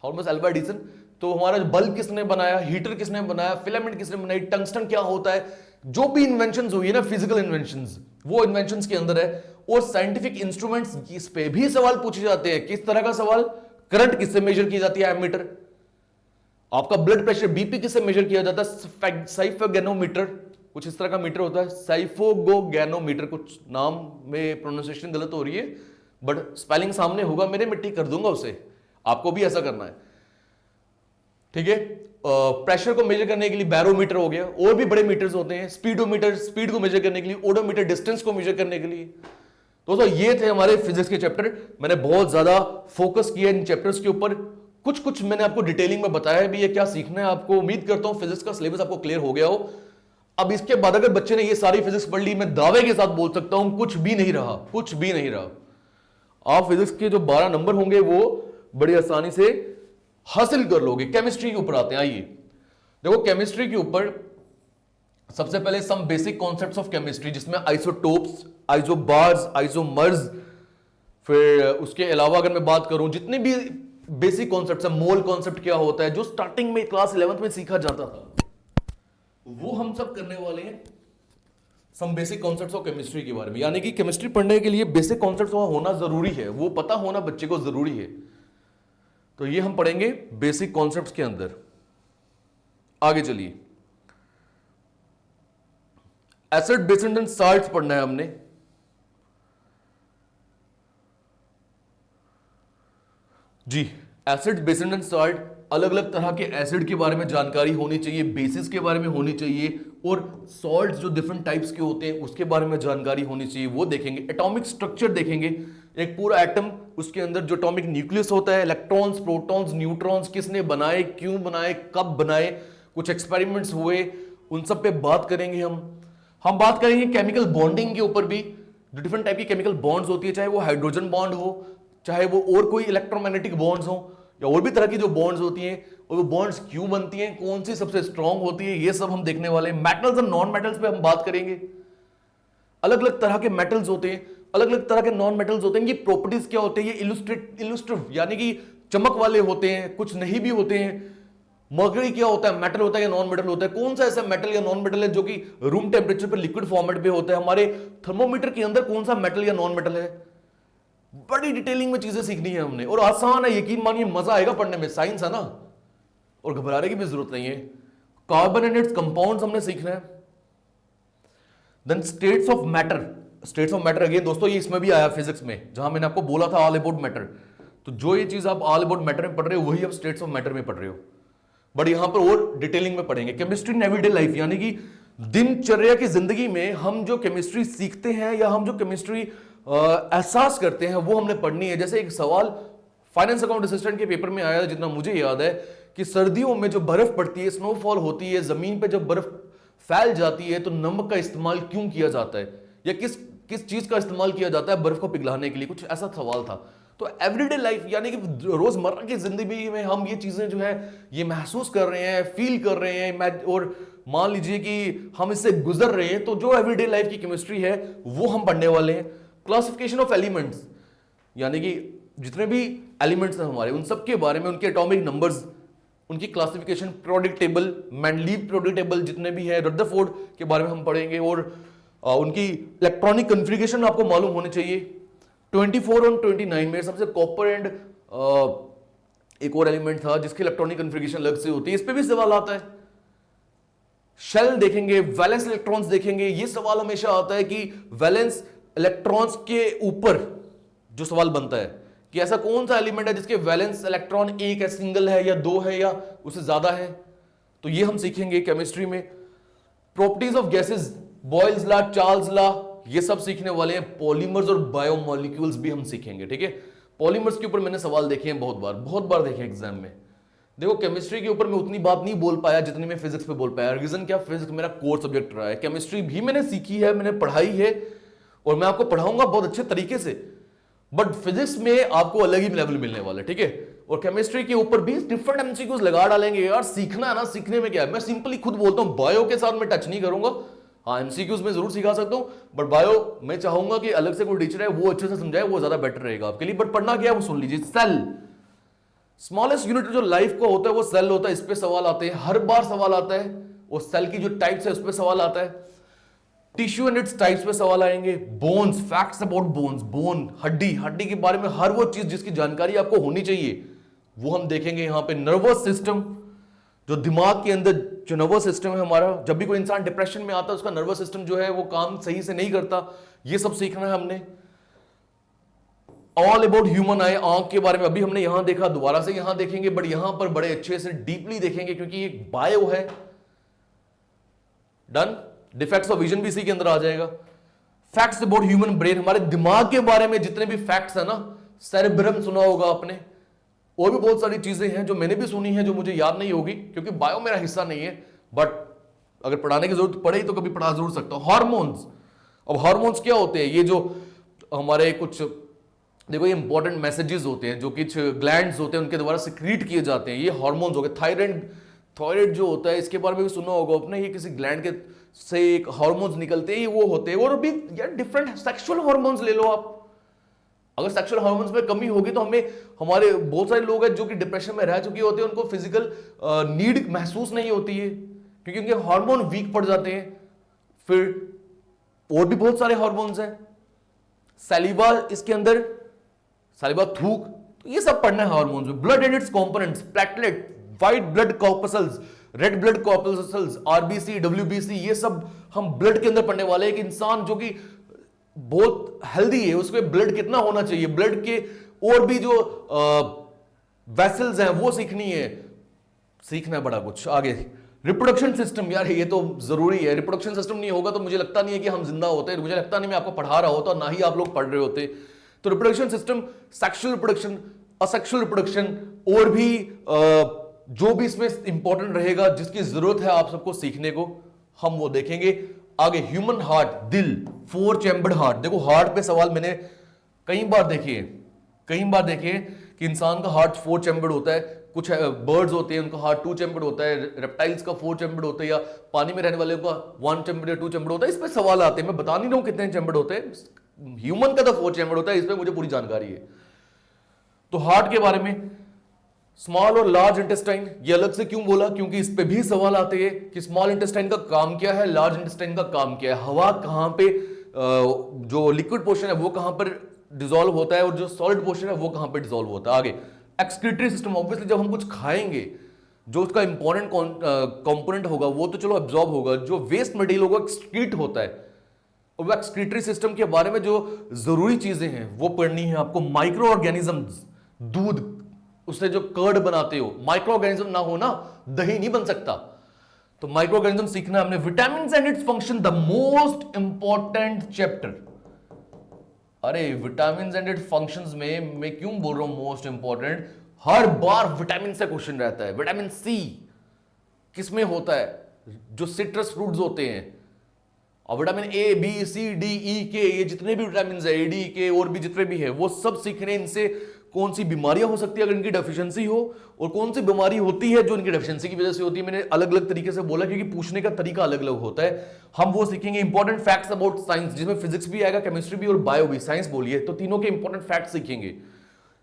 थॉमस अल्वा एडिसन। तो हमारा बल्ब किसने बनाया, हीटर किसने बनाया, फिलामेंट किसने बनाई, टंगस्टन क्या होता है, जो भी इन्वेंशंस हुई है ना, फिजिकल इन्वेंशंस, वो इन्वेंशंस के अंदर है। और साइंटिफिक इंस्ट्रूमेंट्स, इस पे भी सवाल पूछे जाते हैं। किस तरह का सवाल, करंट किससे मेजर की जाती है, एमीटर। आपका ब्लड प्रेशर, बीपी किससे मेजर किया जाता है, साइफोगैनोमीटर, कुछ इस तरह का मीटर होता है, साइफोगैनोमीटर। कुछ नाम में प्रोनाउंसिएशन गलत हो रही है, बट स्पेलिंग सामने होगा मेरे, मैं ठीक कर दूंगा उसे। आपको भी ऐसा करना है, ठीक है। प्रेशर को मेजर करने के लिए बैरोमीटर हो गया, और भी बड़े मीटर्स होते हैं। स्पीडोमीटर, स्पीड को मेजर करने के लिए, ओडोमीटर, डिस्टेंस को मेजर करने के लिए। दोस्तों ये थे हमारे फिजिक्स के चैप्टर। मैंने बहुत ज्यादा फोकस किया इन चैप्टर्स के ऊपर। कुछ कुछ मैंने आपको डिटेलिंग में बताया भी है क्या सीखना है आपको। उम्मीद करता हूं फिजिक्स का सिलेबस आपको क्लियर हो गया हो। अब इसके बाद अगर बच्चे ने ये सारी फिजिक्स पढ़ ली, मैं दावे के साथ बोल सकता हूं कुछ भी नहीं रहा, कुछ भी नहीं रहा। आप फिजिक्स के जो 12 नंबर होंगे वो बड़ी आसानी से हासिल कर लोगे। केमिस्ट्री के ऊपर आते हैं, आइए देखो। केमिस्ट्री के ऊपर सबसे पहले some basic concepts of chemistry, जिसमें आइसोटोप्स, आइसोबार्स, आइसोमर्स, फिर उसके अलावा अगर मैं बात करूं जितने भी बेसिक कॉन्सेप्ट्स है, मोल कॉन्सेप्ट क्या होता है, जो स्टार्टिंग में क्लास 11th में सीखा जाता था, वो हम सब करने वाले हैं। Some basic concepts of chemistry के बारे में, यानी कि केमिस्ट्री पढ़ने के लिए बेसिक कॉन्सेप्ट्स होना जरूरी है, वो पता होना बच्चे को जरूरी है। तो ये हम पढ़ेंगे बेसिक कॉन्सेप्ट्स के अंदर। आगे चलिए, एसिड, बेसिस एंड साल्ट्स पढ़ना है हमने। जी, एसिड, बेसिस एंड साल्ट, अलग अलग तरह के एसिड के बारे में जानकारी होनी चाहिए, बेसिस के बारे में होनी चाहिए, और सॉल्ट्स जो डिफरेंट टाइप्स के होते हैं उसके बारे में जानकारी होनी चाहिए, वो देखेंगे। एटॉमिक स्ट्रक्चर देखेंगे, एक पूरा एटम, उसके अंदर जो एटॉमिक न्यूक्लियस होता है, इलेक्ट्रॉन्स, प्रोटॉन्स, न्यूट्रॉन्स, किसने बनाए, क्यों बनाए, कब बनाए, कुछ एक्सपेरिमेंट्स हुए, उन सब पे बात करेंगे हम बात करेंगे केमिकल बॉन्डिंग के ऊपर भी, जो डिफरेंट टाइप की केमिकल बॉन्ड्स होती है, चाहे वो हाइड्रोजन बॉन्ड हो, चाहे वो और कोई इलेक्ट्रोमैग्नेटिक बॉन्ड्स हो, या और भी तरह की जो बॉन्ड्स होती हैं, और वो बॉन्ड्स क्यों बनती हैं, कौन सी सबसे स्ट्रांग होती है, ये सब हम देखने वाले हैं। मेटल्स और नॉन मेटल्स पे हम बात करेंगे। अलग अलग तरह के मेटल्स होते हैं, अलग अलग तरह के नॉन मेटल्स होते हैं, ये प्रॉपर्टीज क्या होते हैं, ये इलुस्ट्रेटिव यानी कि चमक वाले होते हैं, कुछ नहीं भी होते हैं। मर्करी क्या होता है, मेटल होता है या नॉन मेटल होता है, कौन सा ऐसा मेटल या नॉन मेटल है जो कि रूम टेम्परेचर पर लिक्विड फॉर्मेट पे होता है, हमारे थर्मोमीटर के अंदर कौन सा मेटल या नॉन मेटल है। बड़ी डिटेलिंग में चीजें सीखनी है हमने, और आसान है, यकीन मानिए मजा आएगा पढ़ने में, साइंस है ना, और घबराने की भी जरूरत नहीं है। कार्बन एंड इट्स कंपाउंड्स हमने सीखना है। Then states of matter, states of matter again दोस्तों ये इसमें भी आया फिजिक्स में, जहां मैंने आपको बोला था ऑल अबाउट मैटर। तो जो ये चीज आप ऑल अबाउट मैटर में पढ़ रहे हो वही आप स्टेट्स ऑफ मैटर में पढ़ रहे हो, बट यहां पर और डिटेलिंग में पढ़ेंगे। केमिस्ट्री इन एवरीडे लाइफ, यानी कि दिनचर्या की जिंदगी में हम जो केमिस्ट्री सीखते हैं या हम जो केमिस्ट्री एहसास करते हैं वो हमने पढ़नी है। जैसे एक सवाल फाइनेंस अकाउंट असिस्टेंट के पेपर में आया, जितना मुझे याद है, कि सर्दियों में जो बर्फ पड़ती है, स्नोफॉल होती है, जमीन पे जब बर्फ फैल जाती है तो नमक का इस्तेमाल क्यों किया जाता है, या किस किस चीज का इस्तेमाल किया जाता है बर्फ को पिघलाने के लिए, कुछ ऐसा सवाल था। तो एवरीडे लाइफ यानी कि रोजमर्रा की जिंदगी में हम ये चीजें जो है ये महसूस कर रहे हैं, फील कर रहे हैं, और मान लीजिए कि हम इससे गुजर रहे हैं, तो जो एवरीडे लाइफ की केमिस्ट्री है वो हम पढ़ने वाले हैं। क्लासिफिकेशन ऑफ एलिमेंट्स, यानी कि जितने भी एलिमेंट्स हैं हमारे, उन सब के बारे में, उनके एटॉमिक नंबर्स, उनकी classification, periodic table, Mendeleev periodic table जितने भी है, रदरफोर्ड के बारे में हम पढ़ेंगे, और उनकी इलेक्ट्रॉनिक कॉन्फ़िगरेशन आपको मालूम होनी चाहिए। 24 और 29 में सबसे कॉपर एंड एक और एलिमेंट था जिसकी इलेक्ट्रॉनिक कॉन्फ़िगरेशन अलग से होती है, इस पे भी सवाल आता है। शेल देखेंगे, वैलेंस इलेक्ट्रॉन्स देखेंगे। ये सवाल हमेशा आता है कि वैलेंस इलेक्ट्रॉन्स के ऊपर जो सवाल बनता है कि ऐसा कौन सा एलिमेंट है जिसके वैलेंस इलेक्ट्रॉन एक है, सिंगल है, या दो है, या उससे ज्यादा है, तो ये हम सीखेंगे केमिस्ट्री में। Properties of gases, Boyle's law, Charles law, ये सब सीखने वाले हैं। पॉलीमर्स और बायोमोलिक्यूल्स भी हम सीखेंगे, ठीक है। पॉलीमर्स के ऊपर मैंने सवाल देखे हैं बहुत बार देखे एग्जाम में। देखो केमिस्ट्री के ऊपर मैं उतनी बात नहीं बोल पाया जितनी मैं फिजिक्स पे बोल पाया। रीजन क्या, फिजिक्स मेरा कोर सब्जेक्ट रहा है, केमिस्ट्री भी मैंने सीखी है, मैंने पढ़ाई है, और मैं आपको पढ़ाऊंगा बहुत अच्छे तरीके से, बट फिजिक्स में आपको अलग ही लेवल मिलने वाला है, ठीक है। और केमिस्ट्री के ऊपर भी डिफरेंट एमसीक्यूज लगा डालेंगे यार। सीखना है ना, सीखने में क्या है, मैं सिंपली खुद बोलता हूं, बायो के साथ मैं टच नहीं करूंगा। हाँ, एमसीक्यूज में जरूर सिखा सकता हूं, बट बायो मैं चाहूंगा कि अलग से कोई टीचर है वो अच्छे से समझाए, वो ज्यादा बेटर रहेगा आपके लिए। बट पढ़ना क्या है वो सुन लीजिए। सेल, स्मॉलेस्ट यूनिट जो लाइफ का होता है वो सेल होता है, इस पे सवाल आते हैं, हर बार सवाल आता है। वो सेल की जो टाइप्स है उस पे सवाल आता है। टिश्यू एंड इट्स टाइप्स पे सवाल आएंगे। Bones, facts about bones, bone, हड्डी के बारे में हर वो चीज जिसकी जानकारी आपको होनी चाहिए वो हम देखेंगे यहां पे। नर्वस सिस्टम, जो दिमाग के अंदर जो नर्वस सिस्टम है हमारा, जब भी कोई इंसान डिप्रेशन में आता है उसका नर्वस सिस्टम जो है वो काम सही से नहीं करता, ये सब सीखना है हमने। ऑल अबाउट ह्यूमन आई, आंख के बारे में अभी हमने यहां देखा, दोबारा से यहां देखेंगे, बट यहां पर बड़े अच्छे से डीपली देखेंगे क्योंकि ये बायो है। डन। डिफेक्ट्स ऑफ विजन भी इसी के अंदर आ जाएगा। फैक्ट्स अबाउट ह्यूमन ब्रेन, हमारे दिमाग के बारे में जितने भी फैक्ट्स है ना, सेरेब्रम सुना होगा आपने, और भी बहुत सारी चीजें हैं जो मैंने भी सुनी है जो मुझे याद नहीं होगी क्योंकि बायो मेरा हिस्सा नहीं है, बट अगर पढ़ाने की जरूरत पड़े तो कभी पढ़ा जरूर सकता हूं। हार्मोन्स, अब हार्मोन्स क्या होते हैं, ये जो हमारे कुछ देखो ये इंपॉर्टेंट मैसेजेस होते हैं जो कुछ ग्लैंड्स होते हैं उनके द्वारा सिक्रीट किए जाते हैं, ये हार्मोन्स हो गए। थायराइड जो होता है इसके बारे में भी सुना होगा आपने, ये किसी ग्लैंड के से एक हार्मोन्स निकलते हैं, ये वो होते हैं। और भी यार डिफरेंट सेक्सुअल हार्मोन्स ले लो आप, अगर सेक्सुअल हार्मोन्स में कमी होगी तो हमें, हमारे बहुत सारे लोग हैं जो कि डिप्रेशन में रह चुके होते हैं, उनको फिजिकल नीड महसूस नहीं होती है क्योंकि उनके हार्मोन वीक पड़ जाते हैं। फिर और भी बहुत सारे हार्मोन्स हैं। सैलिवा, इसके अंदर सैलिवा, थूक, तो ये सब पढ़ना है हार्मोन्स में। Blood and it's components, platelet, white blood corpuscles, red blood corpuscles, RBC, WBC, ये सब हम ब्लड के अंदर पढ़ने वाले हैं कि इंसान जो कि बहुत हेल्दी है उसमें ब्लड कितना होना चाहिए, ब्लड के और भी जो वेसल्स हैं वो सीखनी है, सीखना है बड़ा कुछ आगे। रिप्रोडक्शन सिस्टम, यार ये तो जरूरी है, रिप्रोडक्शन सिस्टम नहीं होगा तो मुझे लगता नहीं है कि हम जिंदा होते, मुझे लगता नहीं मैं आपको पढ़ा रहा होता, ना ही आप लोग पढ़ रहे होते। तो reproduction system, sexual reproduction, asexual reproduction, और भी जो भी इसमें इंपॉर्टेंट रहेगा जिसकी जरूरत है आप सबको सीखने को, हम वो देखेंगे आगे। ह्यूमन हार्ट, दिल, 4 चैम्बर्ड हार्ट, देखो हार्ट पे सवाल मैंने कई बार देखे कि इंसान का हार्ट 4 चैम्बर्ड होता है, कुछ बर्ड्स होते हैं उनका हार्ट 2 चैम्बर्ड होता है, रेप्टाइल्स का 4 चैम्बर्ड होता है, या पानी में रहने वाले का 1 चैम्बर्ड या 2 चैम्बर्ड होता है। इस पे सवाल आते हैं, मैं बता नहीं रहा हूं कितने चैम्बर्ड होते हैं, ह्यूमन का तो 4 चैम्बर्ड होता है, इस पे मुझे पूरी जानकारी है। तो हार्ट के बारे में, स्मॉल और लार्ज इंटेस्टाइन, ये अलग से क्यों बोला, क्योंकि इस पे भी सवाल आते हैं कि स्मॉल इंटेस्टाइन का काम क्या है, लार्ज इंटेस्टाइन का काम क्या है, हवा कहां पे, जो लिक्विड पोर्शन है वो कहां पर डिसॉल्व होता है और जो सॉलिड पोर्शन है वो कहां पे डिसॉल्व होता है। आगे एक्सक्रीटरी सिस्टम, ऑब्वियसली जब हम कुछ खाएंगे जो उसका इंपॉर्टेंट कंपोनेंट होगा वो तो चलो एब्जॉर्ब होगा, जो वेस्ट मटेरियल होगा एक्सक्रीट होता है, और वो एक्सक्रीटरी सिस्टम के बारे में जो जरूरी चीजें हैं वो पढ़नी है आपको। माइक्रो ऑर्गेनिजम्स, दूध, उससे जो कर्ड बनाते हो, माइक्रो ऑर्गेनिज्म ना हो ना, दही नहीं बन सकता। तो माइक्रो ऑर्गेनिज्म सीखना है हमने। Vitamin and its function, the most important chapter. अरे विटामिन एंड इट्स फंक्शंस में मैं क्यों बोल रहा हूं मोस्ट इंपॉर्टेंट? हर बार विटामिन से क्वेश्चन रहता है। विटामिन सी किसमें होता है? जो सिट्रस फ्रूट्स होते हैं। और vitamin A, B, C, D, E, K, ये जितने भी विटामिन है, ए, डी, के और भी जितने भी है, वो सब सीखने। इनसे कौन सी बीमारियां हो सकती है अगर इनकी डेफिशिएंसी हो, और कौन सी बीमारी होती है जो इनकी डेफिशिएंसी की वजह से होती है। मैंने अलग अलग तरीके से बोला क्योंकि पूछने का तरीका अलग अलग होता है। हम वो सीखेंगे। इंपॉर्टेंट फैक्ट्स अबाउट साइंस, जिसमें फिजिक्स भी आएगा, केमिस्ट्री भी और बायो भी। साइंस बोलिए तो तीनों के इंपॉर्टेंट फैक्ट्स सीखेंगे।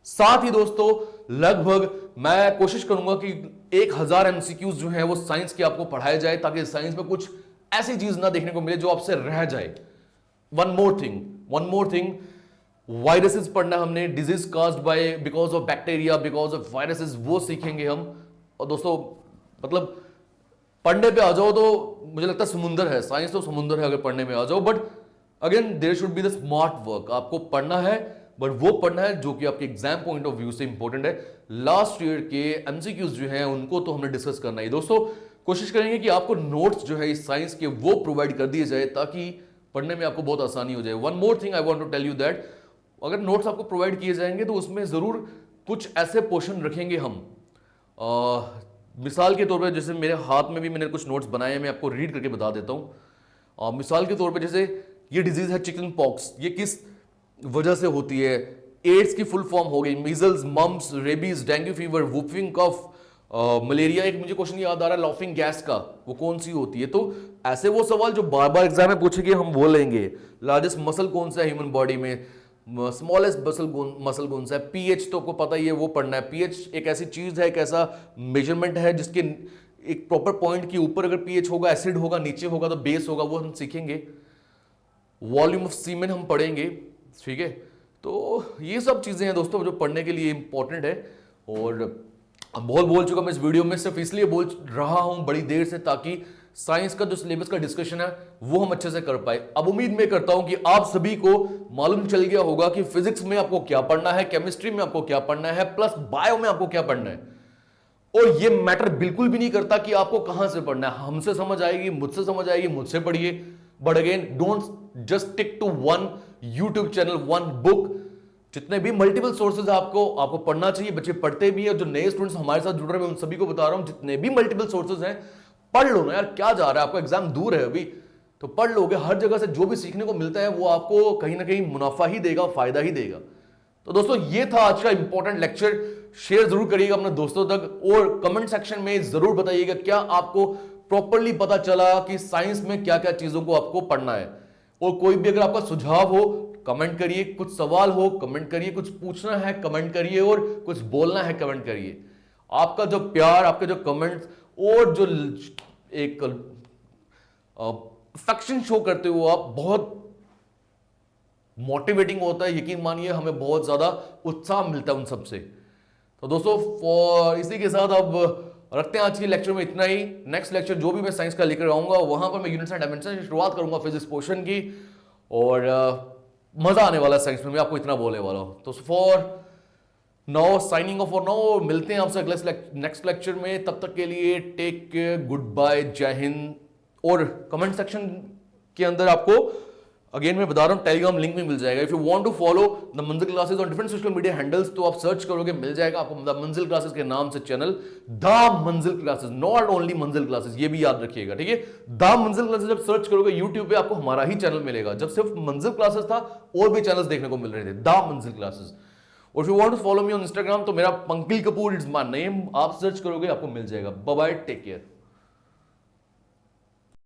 साथ ही दोस्तों लगभग मैं कोशिश करूंगा कि 1000 एमसीक्यूज जो है वो साइंस के आपको पढ़ाए जाए, ताकि साइंस में कुछ ऐसी चीज ना देखने को मिले जो आपसे रह जाए। वन मोर थिंग, वायरसेस पढ़ना हमने, disease caused by because of bacteria, because of viruses, वो सीखेंगे हम। और दोस्तों मतलब पढ़ने पे आ जाओ तो मुझे लगता है समुंदर है, साइंस तो समुंदर है अगर पढ़ने में आ जाओ। But again there should be the smart work. आपको पढ़ना है, बट वो पढ़ना है जो कि आपके एग्जाम पॉइंट ऑफ व्यू से इंपॉर्टेंट है। लास्ट ईयर के एमसीक्यूज जो हैं उनको तो हमने डिस्कस करना है। दोस्तों कोशिश करेंगे कि आपको नोट्स जो है इस साइंस के वो प्रोवाइड कर दिए जाए, ताकि पढ़ने में आपको बहुत आसानी हो जाए। One more thing I want to tell you that, अगर नोट्स आपको प्रोवाइड किए जाएंगे तो उसमें जरूर कुछ ऐसे पोर्शन रखेंगे हम। मिसाल के तौर पर, जैसे मेरे हाथ में भी मैंने कुछ नोट्स बनाए हैं, मैं आपको रीड करके बता देता हूं। मिसाल के तौर पर जैसे ये डिजीज है चिकन पॉक्स, ये किस वजह से होती है? एड्स की फुल फॉर्म हो गई, measles, mumps, rabies, dengue fever, whooping cough, malaria. एक मुझे क्वेश्चन याद आ रहा है लॉफिंग गैस का, वो कौन सी होती है? तो ऐसे वो सवाल जो बार बार एग्जाम में पूछेंगे हम वो लेंगे। लार्जेस्ट मसल कौन सा है ह्यूमन बॉडी में? स्मॉलेस्ट मसल कौन सा है? पीएच तो आपको पता ही है, वो पढ़ना है। पीएच एक ऐसी चीज है, एक ऐसा मेजरमेंट है जिसके एक प्रॉपर पॉइंट के ऊपर अगर पीएच होगा, एसिड होगा, नीचे होगा तो बेस होगा, वो हम सीखेंगे। वॉल्यूम ऑफ सीमेन हम पढ़ेंगे, ठीक है। तो ये सब चीजें हैं दोस्तों जो पढ़ने के लिए इंपॉर्टेंट है। और बहुत बोल चुका मैं इस वीडियो में, सिर्फ इसलिए बोल रहा हूं बड़ी देर से ताकि साइंस का जो सिलेबस का डिस्कशन है वो हम अच्छे से कर पाए। अब उम्मीद मैं करता हूं कि आप सभी को मालूम चल गया होगा कि फिजिक्स में आपको क्या पढ़ना है, केमिस्ट्री में आपको क्या पढ़ना है, प्लस बायो में आपको क्या पढ़ना है। और ये मैटर बिल्कुल भी नहीं करता कि आपको कहां से पढ़ना है। हमसे समझ आएगी, मुझसे समझ आएगी, मुझसे पढ़िए। But again don't just stick to one YouTube channel, one book. जितने भी मल्टीपल सोर्सेज आपको पढ़ना चाहिए। बच्चे पढ़ते भी है, जो नए स्टूडेंट्स हमारे साथ जुड़ रहे हैं उन सभी को बता रहा हूं, जितने भी मल्टीपल सोर्सेज हैं पढ़ लो ना यार। क्या जा रहा है, आपका एग्जाम दूर है अभी, तो पढ़ लोगे। हर जगह से जो भी सीखने को मिलता है वो आपको कहीं ना कहीं मुनाफा ही देगा, फायदा ही देगा। तो दोस्तों ये था आज का इंपॉर्टेंट लेक्चर। शेयर जरूर करिएगा अपने दोस्तों तक, और कमेंट सेक्शन में जरूर बताइएगा क्या आपको प्रॉपरली पता चला कि साइंस में क्या क्या चीजों को आपको पढ़ना है। और कोई भी अगर आपका सुझाव हो कमेंट करिए, कुछ सवाल हो कमेंट करिए, कुछ पूछना है कमेंट करिए, और कुछ बोलना है कमेंट करिए। आपका जो प्यार, आपके जो कमेंट्स और जो एक अफेक्शन शो करते हो आप, बहुत मोटिवेटिंग होता है। यकीन मानिए हमें बहुत ज्यादा उत्साह मिलता है उन सब से। तो दोस्तों इसी के साथ अब रखते हैं आज के लेक्चर में इतना ही। नेक्स्ट लेक्चर जो भी मैं साइंस का लेकर आऊंगा वहां पर मैं यूनिट्स एंड डायमेंशन से शुरुआत करूंगा फिजिक्स पोर्शन की, और मजा आने वाला है साइंस में, मैं आपको इतना बोलने वाला हूं। तो for now signing off for now, मिलते हैं आपसे अगले नेक्स्ट लेक्चर में। तब तक के लिए टेक केयर, गुड बाय, जय हिंद। और कमेंट सेक्शन के अंदर आपको अगेन मैं बता रहा हूं टेलीग्राम लिंक भी मिल जाएगा। If you want to follow the Manzil classes on different social media handles, तो आप सर्च करोगे मिल जाएगा आपको द मंजिल क्लासेस के नाम से channel. The Manzil classes, not only मंजिल क्लासेस, ये भी याद रखिएगा, ठीक है। द मंजिल क्लासेस जब सर्च करोगे यूट्यूब पे आपको हमारा ही चैनल मिलेगा। जब सिर्फ मंजिल क्लासेस था और भी चैनल्स देखने को मिल रहे थे, द मंजिल क्लासेस। और if you want to follow me on Instagram, तो मेरा Pankil Kapoor is my name, आप सर्च करोगे आपको मिल जाएगा। Bye bye, take care.